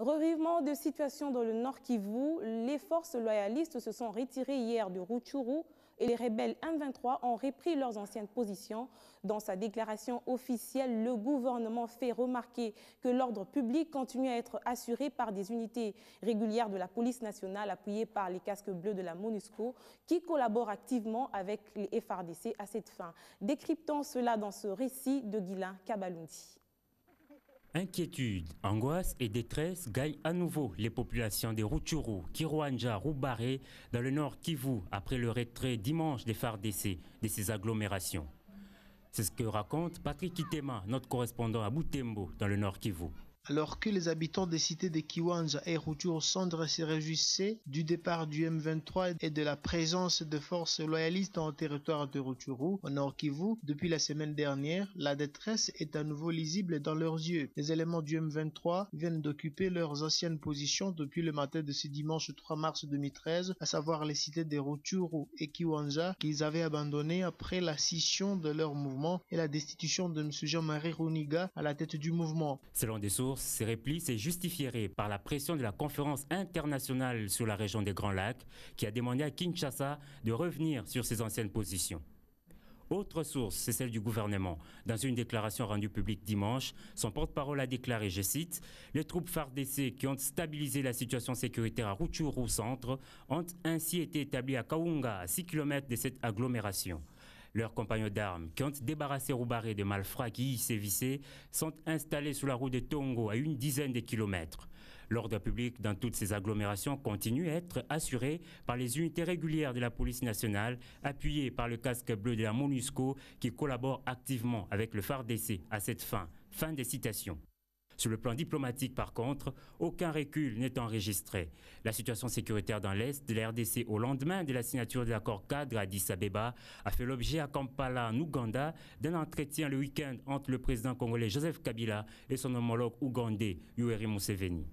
Revirement de situation dans le Nord Kivu, les forces loyalistes se sont retirées hier de Rutshuru et les rebelles M23 ont repris leurs anciennes positions. Dans sa déclaration officielle, le gouvernement fait remarquer que l'ordre public continue à être assuré par des unités régulières de la police nationale appuyées par les casques bleus de la MONUSCO qui collaborent activement avec les FARDC à cette fin. Décryptons cela dans ce récit de Guilain Kabalundi. Inquiétude, angoisse et détresse gagnent à nouveau les populations de Rutshuru, Kiwanja, Roubaré dans le nord Kivu après le retrait dimanche des FARDC de ces agglomérations. C'est ce que raconte Patrick Kitema, notre correspondant à Butembo dans le nord Kivu. Alors que les habitants des cités de Kiwanja et Rutshuru Centre se réjouissaient du départ du M23 et de la présence de forces loyalistes en territoire de Rutshuru, au Nord Kivu, depuis la semaine dernière, la détresse est à nouveau lisible dans leurs yeux. Les éléments du M23 viennent d'occuper leurs anciennes positions depuis le matin de ce dimanche 3 mars 2013, à savoir les cités de Rutshuru et Kiwanja qu'ils avaient abandonnées après la scission de leur mouvement et la destitution de M. Jean-Marie Runiga à la tête du mouvement. Selon des sources, ces replis se justifieraient par la pression de la conférence internationale sur la région des Grands Lacs qui a demandé à Kinshasa de revenir sur ses anciennes positions. Autre source, c'est celle du gouvernement. Dans une déclaration rendue publique dimanche, son porte-parole a déclaré, je cite, « Les troupes FARDC qui ont stabilisé la situation sécuritaire à Rutshuru Centre ont ainsi été établies à Kaunga, à 6 km de cette agglomération. » Leurs compagnons d'armes, qui ont débarrassé Roubaré des malfrats qui y sévissaient, sont installés sous la route de Tongo à une dizaine de kilomètres. L'ordre public dans toutes ces agglomérations continue à être assuré par les unités régulières de la police nationale, appuyées par le casque bleu de la MONUSCO qui collabore activement avec le FARDC à cette fin. Fin des citations. Sur le plan diplomatique, par contre, aucun recul n'est enregistré. La situation sécuritaire dans l'Est de la RDC au lendemain de la signature de l'accord cadre à Addis Abeba a fait l'objet à Kampala, en Ouganda, d'un entretien le week-end entre le président congolais Joseph Kabila et son homologue ougandais Yoweri Museveni.